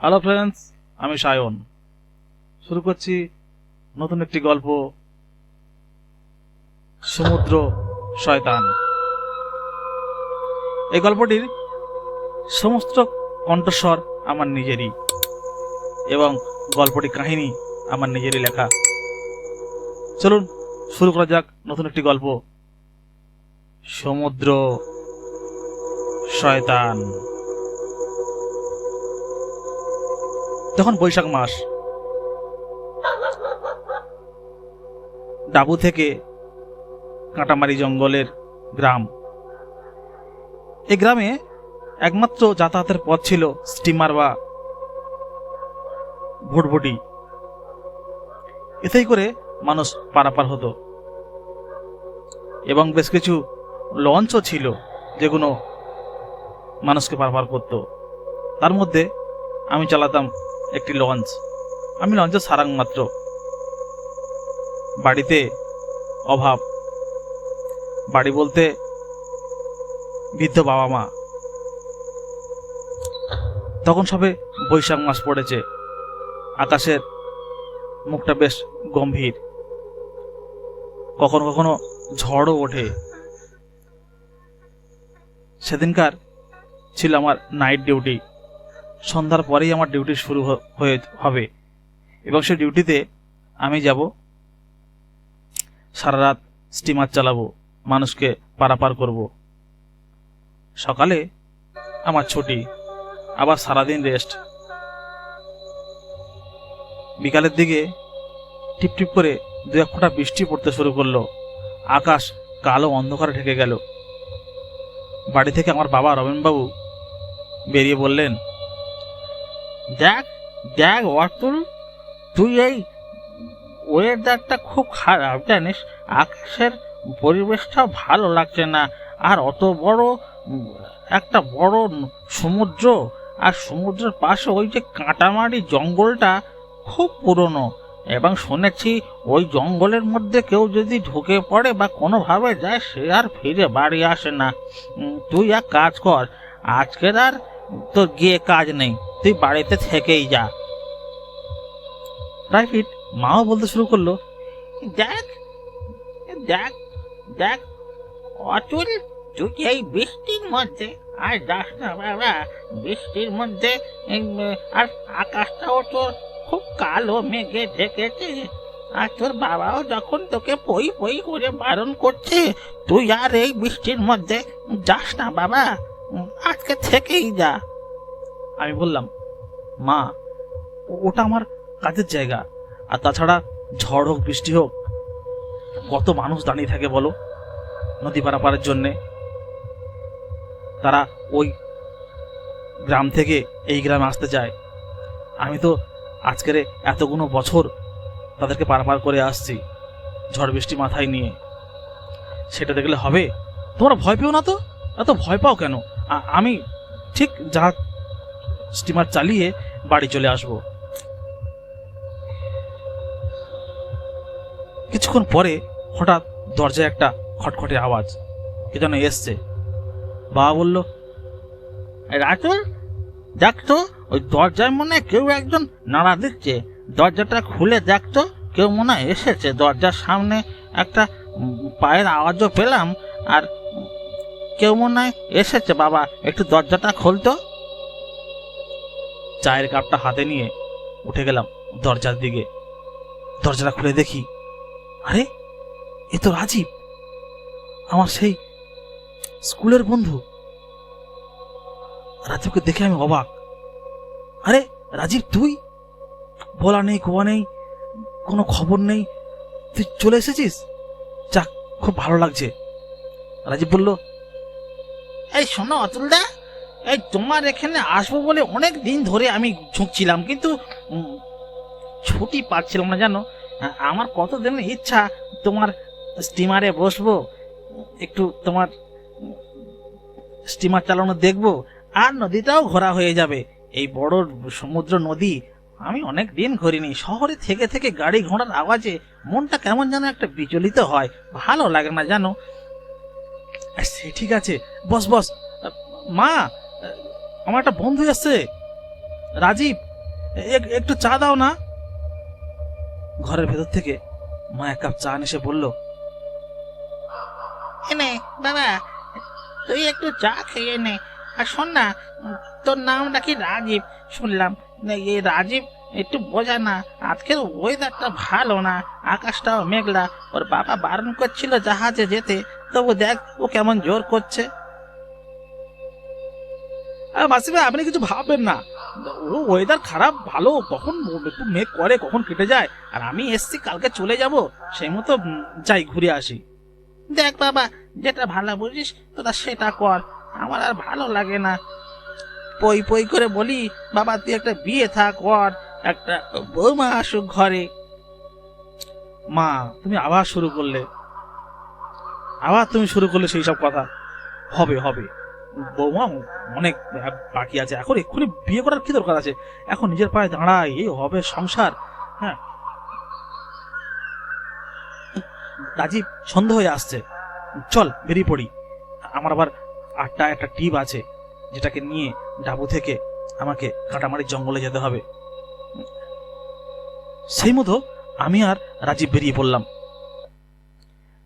Hello friends, আমি সায়ন। শুরু করছি নতুন একটি গল্প, সমুদ্র শয়তান। এই গল্পটির সমস্ত কণ্ঠস্বর আমার নিজেরই এবং গল্পটি কাহিনী আমার নিজেরই লেখা। চলুন শুরু করা যাক নতুন একটি গল্প, সমুদ্র শয়তান। তখন বৈশাখ মাস। ডাবু থেকে কাঁটামারি জঙ্গলের গ্রাম। এই গ্রামে একমাত্র যাতায়াতের পথ ছিল স্টিমার বা ভুটভুটি। এতেই করে মানুষ পারাপার হতো এবং বেশ কিছু লঞ্চও ছিল যেগুলো মানুষকে পারাপার করত। তার মধ্যে আমি চালাতাম একটি লঞ্চ। আমি লঞ্চের সারাং মাত্র। বাড়িতে অভাব, বাড়ি বলতে বৃদ্ধ বাবা মা। তখন সবে বৈশাখ মাস পড়েছে, আকাশের মুখটা বেশ গম্ভীর, কখনো কখনো ঝড়ও ওঠে। সেদিনকার ছিল আমার নাইট ডিউটি। সন্ধ্যার পরেই আমার ডিউটি শুরু হবে এবং সেই ডিউটিতে আমি যাব, সারা রাত স্টিমার চালাবো, মানুষকে পারাপার করব। সকালে আমার ছুটি, আবার সারাদিন রেস্ট। বিকালের দিকে টিপটিপ করে দু এক ফোঁটা বৃষ্টি পড়তে শুরু করলো। আকাশ কালো অন্ধকারে ঢেকে গেল। বাড়ি থেকে আমার বাবা রমেনবাবু বেরিয়ে বললেন, দেখ দেখ অতুল, তুই এই ওয়েদারটা খুব খারাপ জানিস, আকাশের পরিবেশটাও ভালো লাগছে না। আর অত বড় একটা বড় সমুদ্র, আর সমুদ্রের পাশে ওই যে কাঁটামারি জঙ্গলটা খুব পুরনো, এবং শুনেছি ওই জঙ্গলের মধ্যে কেউ যদি ঢুকে পড়ে বা কোনোভাবে যায় সে আর ফিরে বাড়ি আসে না। তুই এক কাজ কর, আজকের আর তোর গিয়ে কাজ নেই, তুই বাড়িতে থেকেই যা। প্রাইভেট মাও বলতে শুরু করলো, দেখ দেখ দেখ অতুল, তুই এই বৃষ্টির মধ্যে আর যাস না বাবা। বৃষ্টির মধ্যে আর আকাশটাও তো খুব কালো মেঘে ঢেকেছে, আর তোর বাবাও যখন তোকে পই পই করে বারণ করছে, তুই আর এই বৃষ্টির মধ্যে যাস না বাবা, আজকে থেকেই যা। আমি বললাম, মা ওটা আমার কাজের জায়গা, আর তাছাড়া ঝড় হোক বৃষ্টি হোক কত মানুষ দাঁড়িয়ে থাকে বলো নদী পারাপারের জন্যে। তারা ওই গ্রাম থেকে এই গ্রামে আসতে চায়। আমি তো আজকের এতগুলো বছর তাদেরকে পারাপার করে আসছি ঝড় বৃষ্টি মাথায় নিয়ে। সেটা দেখলে হবে? তোমরা ভয় পেও না তো, এত ভয় পাও কেন? আমি ঠিক যা স্টিমার চালিয়ে বাড়ি চলে আসব। কিছুক্ষণ পরে হঠাৎ দরজায় একটা খটখটে আওয়াজ, কে যেন এসছে। বাবা বলল, রাতুল, দেখ তো ওই দরজায় মনে হয় কেউ একজন নাড়া দিচ্ছে, দরজাটা খুলে দেখ তো, কেউ মনে হয় এসেছে। দরজার সামনে একটা পায়ের আওয়াজও পেলাম, আর কেউ মনে হয় এসেছে। বাবা একটু দরজাটা খুলতো। চায়ের কাপটা হাতে নিয়ে উঠে গেলাম দরজার দিকে। দরজাটা খুলে দেখি, আরে এ তো রাজীব, আমার সেই স্কুলের বন্ধু। রাজীবকে দেখে আমি অবাক। আরে রাজীব, তুই? বলা নেই কোয়া নেই, কোনো খবর নেই, তুই চলে এসেছিস? যাক, খুব ভালো লাগছে। রাজীব বলল, এই শোনো অতুলদা, এই তোমার এখানে আসবো বলে অনেক দিন ধরে আমি ঝুঁকছিলাম, কিন্তু ছুটি পাচ্ছিলাম না জানো। আমার কতদিনের ইচ্ছা তোমার স্টিমারে বসবো, একটু তোমার স্টিমার চালানো দেখবো, আর নদীটাও ঘোরা হয়ে যাবে। এই বড় সমুদ্র নদী আমি অনেক দিন ঘুরিনি। শহরে থেকে থেকে গাড়ি ঘোড়ার আওয়াজে মনটা কেমন যেন একটা বিচলিত হয়, ভালো লাগে না জানো। সে ঠিক আছে, বস বস। মা, আমার একটা বন্ধু এসছে, রাজীব। একটু চা দাও না। ঘরের ভেতর থেকে মা এক কাপ চা এসে বলল, এনে বাবা, তুই একটু চা খেয়ে নে। আর শোন না, তোর নামটা কি রাজীব শুনলাম। এই রাজীব, একটু বোঝা না, আজকের ওয়েদারটা ভালো না, আকাশটাও মেঘলা। ওর বাবা বারণ করছিল জাহাজে যেতে, তবু দেখ ও কেমন জোর করছে। মাসিমা আপনি কিছু ভাববেন না, ও ওয়েদার খারাপ ভালো কখন একটু মেঘ করে কখন কেটে যায়, আর আমি এসছি কালকে চলে যাব, সেই মতো যাই ঘুরে আসি। দেখ বাবা, যেটা ভালো বুঝিস তোরা সেটা কর, আমার আর ভালো লাগে না। পই পই করে বলি, বাবা তুই একটা বিয়ে থাক কর, একটা বৌমা আসুক ঘরে। মা তুমি আবার শুরু করলে, সেই সব কথা। হবে হবে, বৌমা অনেক বাকি আছে, এখন এক্ষুনি বিয়ে করার কি দরকার আছে, এখন নিজের পায়ে দাঁড়ায়, এই হবে সংসার। হ্যাঁ রাজীব, সন্ধ্যা হয়ে আসছে, চল বেরিয়ে পড়ি। আমার আবার 8টা একটা টিপ আছে, যেটাকে নিয়ে ডাবু থেকে আমাকে কাঁটামারির জঙ্গলে যেতে হবে। সেই মতো আমি আর রাজীব বেরিয়ে পড়লাম,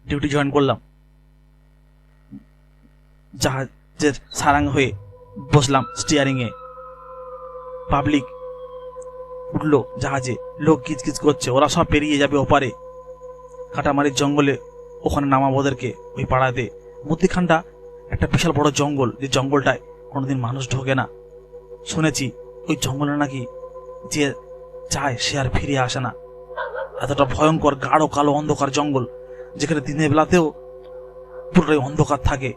ডিউটি জয়েন করলাম। জাহাজের সারাং হয়ে বসলাম স্টিয়ারিং এ। পাবলিক উঠলো জাহাজে, লোক কিচকিচ করছে, ওরা সব পেরিয়ে যাবে ওপারে কাঁটামারির জঙ্গলে, ওখানে নামাবো ওদেরকে ওই পাড়াতে। মধ্যিখানটা একটা বিশাল বড় জঙ্গল, যে জঙ্গলটায় কোনোদিন মানুষ ঢোকে না। শুনেছি ওই জঙ্গলে নাকি যে যায় সে আর ফিরে আসে না। এতটা ভয়ঙ্কর গাঢ় কালো অন্ধকার জঙ্গল, যেখানে দিনের বেলাতেও পুরোটাই অন্ধকার থাকে,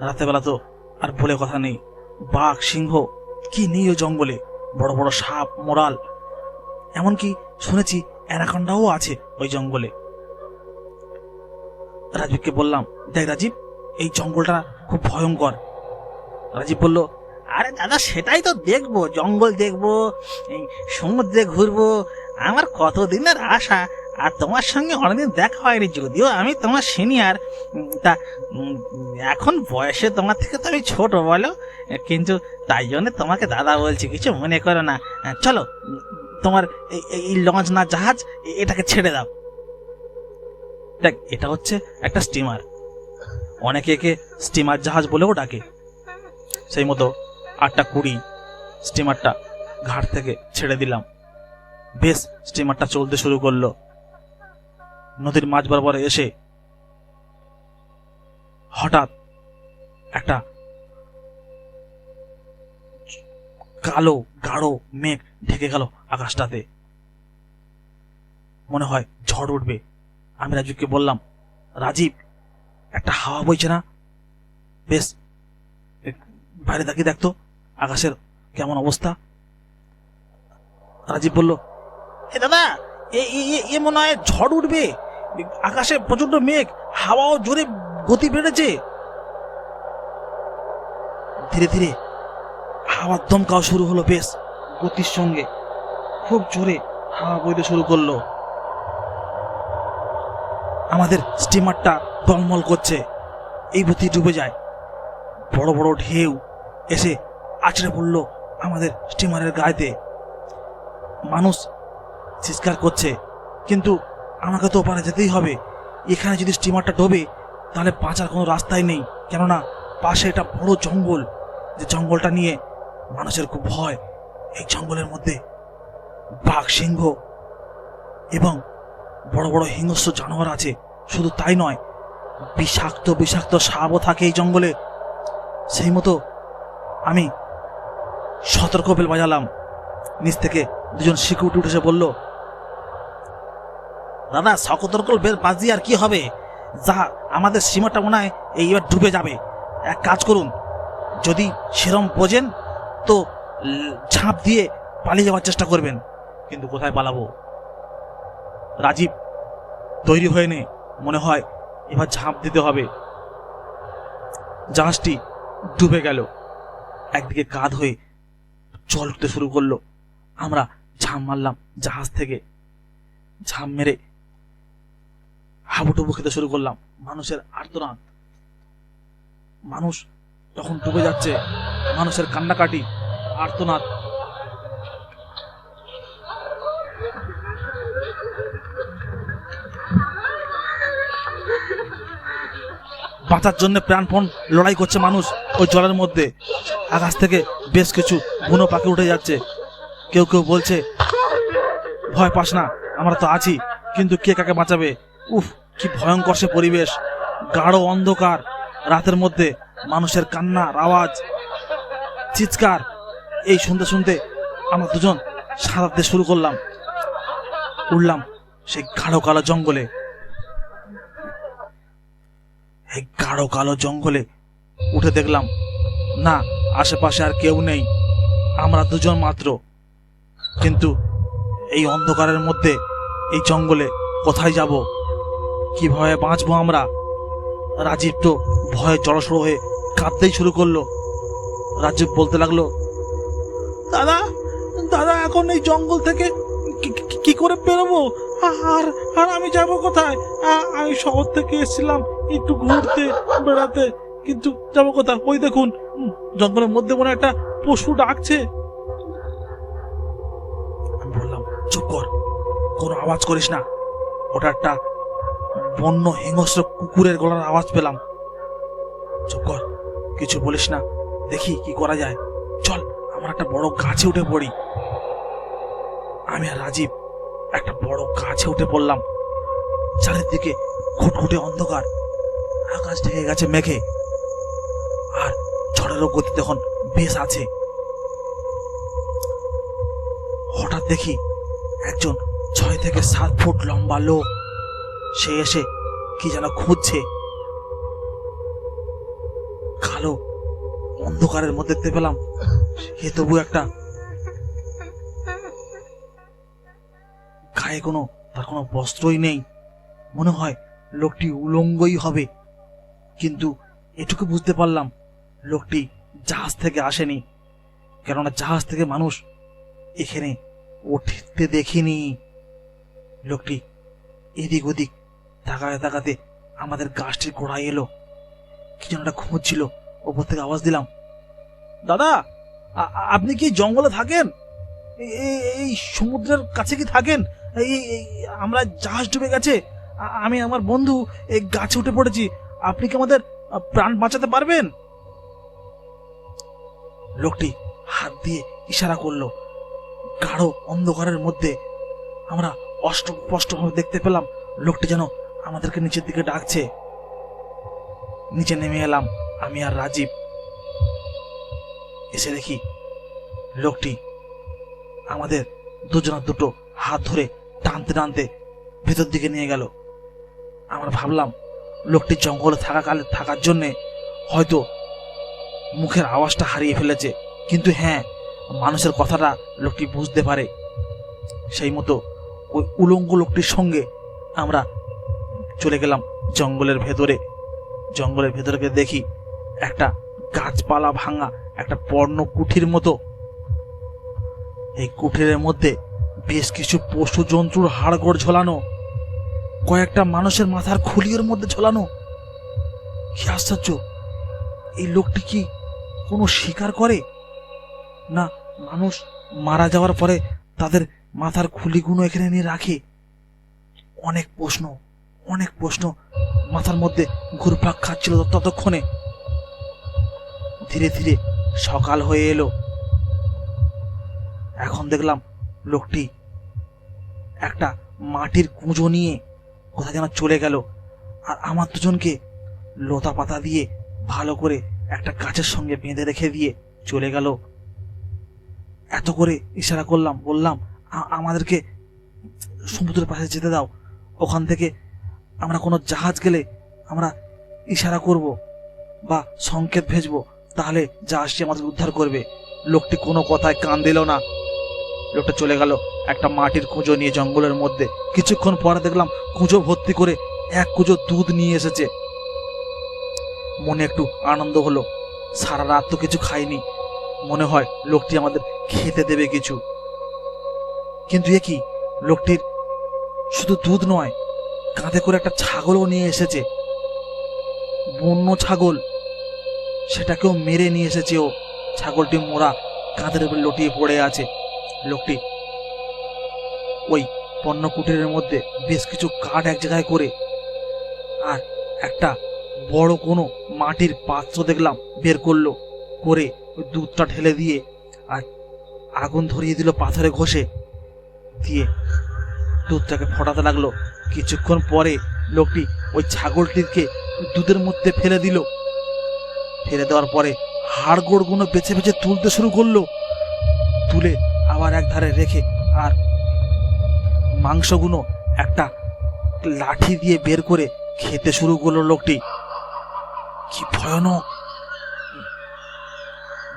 রাতের বেলা তো আর বলে কথা নেই। বাঘ সিংহ কি নেই ওই জঙ্গলে, বড় বড় সাপ মোরাল, এমনকি শুনেছি অ্যানাকন্ডাও আছে ওই জঙ্গলে। রাজীবকে বললাম, দেখ রাজীব, এই জঙ্গলটা খুব ভয়ঙ্কর। রাজীব বলল, আরে দাদা সেটাই তো দেখবো, জঙ্গল দেখবো, এই সমুদ্রে ঘুরবো, আমার কতদিনের আশা। আর তোমার সঙ্গে অনেকদিন দেখা হয়নি, যদিও আমি তোমার সিনিয়র। তা এখন বয়সে তোমার থেকে তো আমি ছোট বলো, কিন্তু তাই জন্য তোমাকে দাদা বলছি, কিছু মনে করো না। চলো, তোমার এই লঞ্চ না জাহাজ, এটাকে ছেড়ে দাও। দেখ, এটা হচ্ছে একটা স্টিমার, অনেকে একে স্টিমার জাহাজ বলেও ডাকে। সেই মতো 8:20 স্টিমারটা ঘাট থেকে ছেড়ে দিলাম। বেশ, স্টিমারটা চলতে শুরু করলো। নদীর মাঝ বরাবর এসে হঠাৎ একটা কালো গাঢ় মেঘ ঢেকে গেল আকাশটাতে, মনে হয় ঝড় উঠবে। আমি রাজীবকে বললাম, রাজীব, একটা হাওয়া বইছে না? বেশ, বাইরে তাকিয়ে দেখতো আকাশের কেমন অবস্থা। রাজীব বলল, এ দাদা, এ মনে হয় ঝড় উঠবে, আকাশে প্রচন্ড মেঘ, হাওয়াও জোরে গতি বেড়েছে। ধীরে ধীরে হাওয়ার দমকাও শুরু হলো, বেশ গতির সঙ্গে খুব জোরে হাওয়া বইতে শুরু করলো। আমাদের স্টিমারটা টলমল করছে, এই গতি ডুবে যায়। বড় বড় ঢেউ এসে আছড়ে পড়লো আমাদের স্টিমারের গায়েতে। মানুষ চিৎকার করছে, কিন্তু আমাকে তো ওপারে যেতেই হবে। এখানে যদি স্টিমারটা ডোবে তাহলে বাঁচার কোনো রাস্তাই নেই, কেননা পাশে এটা বড় জঙ্গল, যে জঙ্গলটা নিয়ে মানুষের খুব ভয়। এই জঙ্গলের মধ্যে বাঘ সিংহ এবং বড় বড় হিংস্র জানোয়ার আছে। শুধু তাই নয়, বিষাক্ত বিষাক্ত সাপও থাকে এই জঙ্গলে। সেই মতো আমি সতর্ক বেল বাজালাম। নিচ থেকে 2জন সিকিউরিটি উঠেছে, বলল, দাদা সতর্ক বেল বাজিয়ে আর কি হবে, যা আমাদের সীমাটা মনে হয় এইবার ডুবে যাবে। এক কাজ করুন, যদি সেরম বোঝেন তো ঝাঁপ দিয়ে পালিয়ে যাওয়ার চেষ্টা করবেন। কিন্তু কোথায় পালাবো? রাজীব, তৈরি হয়ে নে, মনে হয় এবার ঝাঁপ দিতে হবে। জাহাজটি ডুবে গেল, একদিকে কাঁধ হয়ে জল উঠতে শুরু করলো। আমরা ঝাঁপ মারলাম জাহাজ থেকে, ঝাঁপ মেরে হাবুডুবু খেতে শুরু করলাম। মানুষের আর্তনাদ, মানুষ যখন ডুবে যাচ্ছে, মানুষের কান্নাকাটি, আর্তনাদ। বাঁচার জন্য প্রাণপণ লড়াই করছে মানুষ ওই জলের মধ্যে। আকাশ থেকে বেশ কিছু বুনো পাখি উঠে যাচ্ছে। কেউ কেউ বলছে, ভয় পাস না, আমরা তো আছি, কিন্তু কে কাকে বাঁচাবে। উফ, কি ভয়ঙ্কর সে পরিবেশ! গাঢ় অন্ধকার, রাতের মধ্যে মানুষের কান্নার আওয়াজ, চিৎকার। এই শুনতে শুনতে আমরা দুজন সাঁতারতে শুরু করলাম। উঠলাম সেই গাঢ় কালো জঙ্গলে। এই গাঢ় কালো জঙ্গলে উঠে দেখলাম না, আশেপাশে আর কেউ নেই, আমরা দুজন মাত্র। কিন্তু এই অন্ধকারের মধ্যে, এই জঙ্গলে কোথায় যাব, কিভাবে বাঁচবো আমরা? রাজীব তো ভয়ে জড়সড় হয়ে কাঁদতেই শুরু করলো। রাজীব বলতে লাগলো, দাদা দাদা, এখন এই জঙ্গল থেকে কি করে বেরোবো? আর আর আমি যাব কোথায়? আমি শহর থেকে এসেছিলাম একটু ঘুরতে বেড়াতে, কিন্তু যাবো কোথায়? ওই দেখুন, জঙ্গলের মধ্যে মনে একটা পশু ডাকছে। আমি বললাম, চুপ কর, কোনো আওয়াজ করিস না। ওটা একটা বন্য হিংস্র কুকুরের গলার আওয়াজ পেলাম। চুপ কর, কিছু বলিস না, দেখি কি করা যায়। চল, আমরা একটা বড় গাছে উঠে পড়ি। আমি আর রাজীব একটা বড় গাছে উঠে পড়লাম। চারিদিকে ঘুটঘুটে অন্ধকার, আকাশ ঢেকে গেছে মেঘে, আর ঝড়েরও গতি তখন বেশ আছে। হঠাৎ দেখি একজন 6 থেকে 7 ফুট লম্বা লোক, সে এসে কি যেন খুঁজছে। কালো অন্ধকারের মধ্যে দেখতে পেলাম সে তবু একটা গায়ে তার কোনো বস্ত্রই নেই। মনে হয় লোকটি উলঙ্গই হবে, কিন্তু এটুকু বুঝতে পারলাম লোকটি জাহাজ থেকে আসেনি, কেননা জাহাজ থেকে মানুষ এখানে উঠতে দেখিনি। লোকটি এদিক ওদিক তাকাতে তাকাতে আমাদের গাছটির গোড়ায় এলো, কি যেন একটা খুঁজছিল। ওপর থেকে আওয়াজ দিলাম, দাদা, আপনি কি জঙ্গলে থাকেন? এই সমুদ্রের কাছে কি থাকেন? আমরা জাহাজ ডুবে গেছে, আমি আমার বন্ধু এই গাছে উঠে পড়েছি, আপনি কি আমাদের প্রাণ বাঁচাতে পারবেন? লোকটি হাত দিয়ে ইশারা করলো। গাঢ় অন্ধকারের মধ্যে আমরা স্পষ্টভাবে দেখতে পেলাম লোকটি যেন আমাদেরকে নিচের দিকে ডাকছে। নিচে নেমে এলাম আমি আর রাজীব। এসে দেখি লোকটি আমাদের দুজনের দুটো হাত ধরে টানতে টানতে ভেতর দিকে নিয়ে গেল। আমরা ভাবলাম লোকটি জঙ্গলে থাকার জন্যে হয়তো মুখের আওয়াজটা হারিয়ে ফেলেছে, কিন্তু হ্যাঁ, মানুষের কথাটা লোকটি বুঝতে পারে। সেই মতো ওই উলঙ্গ লোকটির সঙ্গে আমরা চলে গেলাম জঙ্গলের ভেতরে। জঙ্গলের ভেতরে দেখি একটা গাছপালা ভাঙা একটা পর্ণ কুঠির মতো। এই কুঠিরের মধ্যে বেশ কিছু পশু জন্তুর হাড়গোড় ঝোলানো, কয়েকটা মানুষের মাথার খুলির মধ্যে ঝোলানো। কি আশ্চর্য! এই লোকটি কি কোনো শিকার করে, না মানুষ মারা যাওয়ার পরে তাদের মাথার খুলিগুলো এখানে নিয়ে রাখে? অনেক প্রশ্ন মাথার মধ্যে ঘুরপাক খাচ্ছিল ততক্ষণে। ধীরে ধীরে সকাল হয়ে এলো। এখন দেখলাম লোকটি একটা মাটির কুঁজো নিয়ে কোথায় যেন চলে গেল, আর আমার দুজনকে লতা পাতা দিয়ে ভালো করে একটা গাছের সঙ্গে বেঁধে রেখে দিয়ে চলে গেল। এত করে ইশারা করলাম, বললাম আমাদেরকে সমুদ্রের পাশে যেতে দাও, ওখান থেকে আমরা কোনো জাহাজ গেলে আমরা ইশারা করব বা সংকেত ভেজবো, তাহলে জাহাজটি আমাদের উদ্ধার করবে। লোকটি কোনো কথায় কান দিল না। লোকটা চলে গেল একটা মাটির কুঁজো নিয়ে জঙ্গলের মধ্যে। কিছুক্ষণ পরে দেখলাম কুঁজো ভর্তি করে এক কুঁজো দুধ নিয়ে এসেছে। মনে একটু আনন্দ হলো। সারা রাত তো কিছু খাইনি, মনে হয় লোকটি আমাদের খেতে দেবে কিছু। কিন্তু এ কি, লোকটির শুধু দুধ নয়, কাঁধে করে একটা ছাগলও নিয়ে এসেছে, বন্য ছাগল। সেটাকেও মেরে নিয়ে এসেছে ও। ছাগলটি মোরা কাঁধের উপর লটিয়ে পড়ে আছে। লোকটি ওই পণ্য কুটিরের মধ্যে বেশ কিছু কাঠ এক জায়গায় করে আর একটা বড় কোনো মাটির পাত্র দেখলাম বের করলো, করে ওই দুধটা ঢেলে দিয়ে আর আগুন ধরিয়ে দিল পাথরে ঘষে, দিয়ে দুধটাকে ফোটাতে লাগলো। কিছুক্ষণ পরে লোকটি ওই ছাগলটিকে দুধের মধ্যে ফেলে দিল। ফেলে দেওয়ার পরে হাড়গোড়গুলো বেছে বেছে তুলতে শুরু করলো, তুলে আবার এক ধারে রেখে আর মাংসগুলো একটা লাঠি দিয়ে বের করে খেতে শুরু করলো লোকটি। কি ভয়ানক!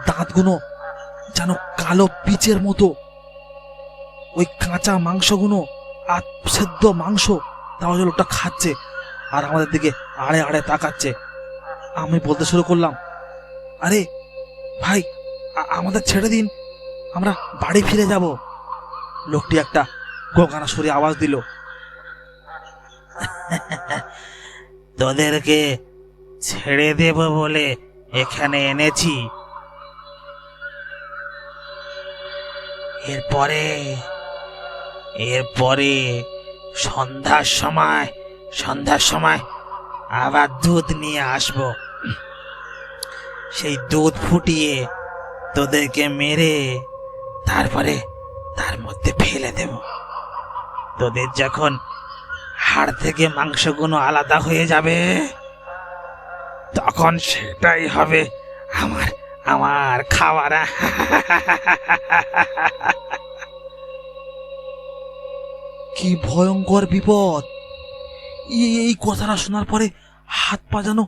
দাঁতগুলো যেন কালো পিচের মতো। ওই কাঁচা মাংসগুলো আর সেদ্ধ মাংস তাহলে লোকটা খাচ্ছে আর আমাদের দিকে আড়ে আড়ে তাকাচ্ছে। আমি বলতে শুরু করলাম, আরে ভাই, আমাদের ছেড়ে দিন, আমরা বাড়ি ফিরে যাব। লোকটি একটা গোগানা সুরে আওয়াজ দিল, তোদেরকে ছেড়ে দেব বলে এখানে এনেছি। এরপরে এরপরে সন্ধ্যার সময় আবার দুধ নিয়ে আসব। সেই দুধ ফুটিয়ে তোদেরকে মেরে তারপরে তার মধ্যে ফেলে দেব। তোদের যখন হাড় থেকে মাংসগুলো আলাদা হয়ে যাবে, তখন সেটাই হবে আমার আমার খাবার। কি ভয়ঙ্কর বিপদ! এই কথাটা শোনার পরে হাত পা যেন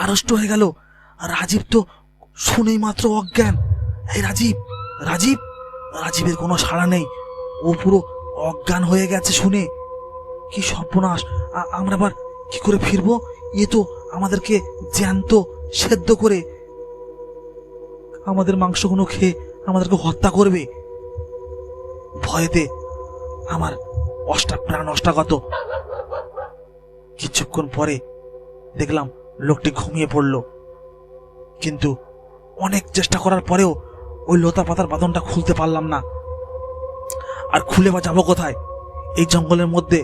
আড়ষ্ট হয়ে গেল। রাজীব তো শুনেই মাত্র অজ্ঞান। এই রাজীব, রাজীব! রাজীবের কোনো সাড়া নেই, ও পুরো অজ্ঞান হয়ে গেছে শুনে। কি সর্বনাশ! আমরা আবার কি করে ফিরবো? এ তো আমাদেরকে জ্যান্ত সেদ্ধ করে আমাদের মাংসগুলো খেয়ে আমাদেরকে হত্যা করবে। ভয়েতে আমার প্রাণ অষ্টাগত। কিছুক্ষণ পরে দেখলাম লোকটি ঘুমিয়ে পড়ল, কিন্তু অনেক চেষ্টা করার পরেও ওই লতা পাতার বাঁধনটা খুলতে পারলাম না। আর খুলে বা যাবো কোথায়? এই জঙ্গলের মধ্যে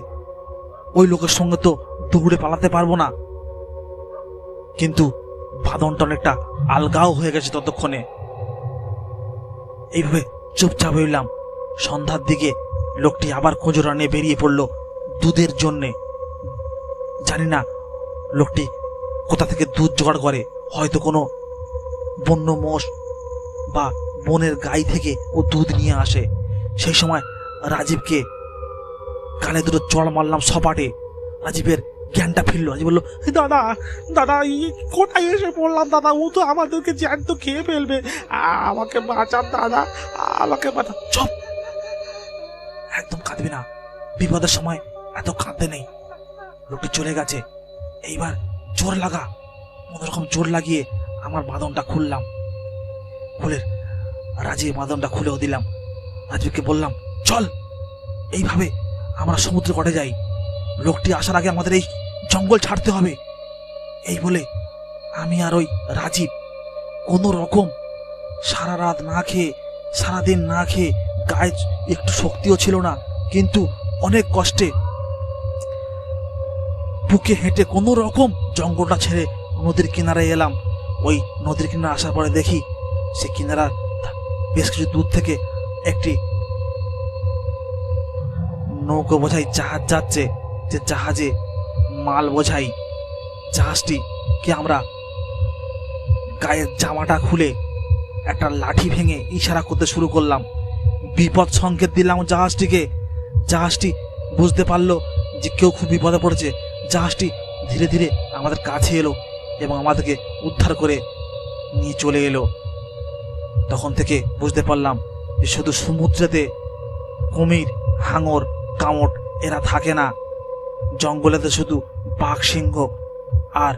ওই লোকের সঙ্গে তো দৌড়ে পালাতে পারবো না। কিন্তু বাঁধনটা অনেকটা আলগাও হয়ে গেছে ততক্ষণে। এইভাবে চুপচাপ হইলাম। সন্ধ্যার দিকে লোকটি আবার খোঁজরা নিয়ে বেরিয়ে পড়ল দুধের জন্যে। জানি না লোকটি কোথা থেকে দুধ জোগাড় করে, হয়তো কোনো বন্য মোষ বা বনের গাই থেকে ও দুধ নিয়ে আসে। সেই সময় রাজীবকে কানে দুটো চড় মারলাম সপাটে। রাজীবের জ্ঞানটা ফিরল। রাজীব বলল, দাদা দাদা, কোথায় এসে পড়লাম দাদা? ও তো আমাদেরকে জ্যান্ত খেয়ে ফেলবে। আমাকে বাঁচান দাদা, আমাকে বাঁচান। চুপ! একদম কাঁদবি না, বিপদের সময় এত কাঁদতে নেই। লোকটি চলে গেছে, এইবার জোর লাগা। কোনোরকম জোর লাগিয়ে আমার বাঁধনটা খুললাম। খুলে রাজীব বাঁধনটা খুলেও দিলাম। রাজীবকে বললাম, চল, এইভাবে আমরা সমুদ্র কটে যাই। লোকটি আসার আগে আমাদের এই জঙ্গল ছাড়তে হবে। এই বলে আমি আর ওই রাজীব কোনো রকম সারা রাত না খেয়ে, সারাদিন না খেয়ে, গায়ে একটু শক্তিও ছিল না, কিন্তু অনেক কষ্টে বুকে হেঁটে কোনো রকম জঙ্গলটা ছেড়ে নদীর কিনারায় এলাম। ওই নদীর কিনারে আসার পরে দেখি সে কিনারার বেশ কিছু দূর থেকে একটি নৌকো বোঝাই জাহাজ যাচ্ছে, যে জাহাজে মাল বোঝাই। জাহাজটিকে আমরা গায়ের জামাটা খুলে একটা লাঠি ভেঙে ইশারা করতে শুরু করলাম। বিপদ সংকেত দিলাম জাহাজটিকে। জাহাজটি বুঝতে পারলো যে কেউ খুব বিপদে পড়েছে। জাহাজটি ধীরে ধীরে আমাদের কাছে এলো এবং আমাদেরকে উদ্ধার করে নিয়ে চলে এলো। তখন থেকে বুঝতে পারলাম যে শুধু সমুদ্রেতে কুমির, হাঙর, কামট এরা থাকে না। জঙ্গলেতে শুধু বাঘ, সিংহ আর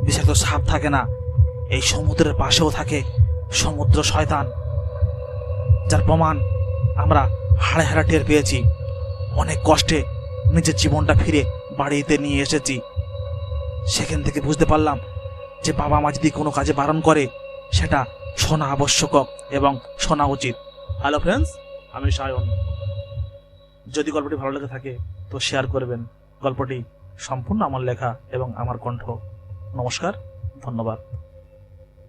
বিষাক্ত সাপ থাকে না। এই সমুদ্রের পাশেও থাকে সমুদ্র শয়তান, যার প্রমাণ আমরা হাড়ে হাড়ে টের পেয়েছি। অনেক কষ্টে নিজের জীবনটা ফিরে বাড়িতে নিয়ে এসেছি। সেখান থেকে বুঝতে পারলাম যে বাবা মা যদি কোনো কাজে বারণ করে, সেটা শোনা আবশ্যক এবং শোনা উচিত। হ্যালো ফ্রেন্ডস, আমি সায়ন। যদি গল্পটি ভালো লেগে থাকে তো শেয়ার করবেন। গল্পটি সম্পূর্ণ আমার লেখা এবং আমার কণ্ঠ। নমস্কার, ধন্যবাদ।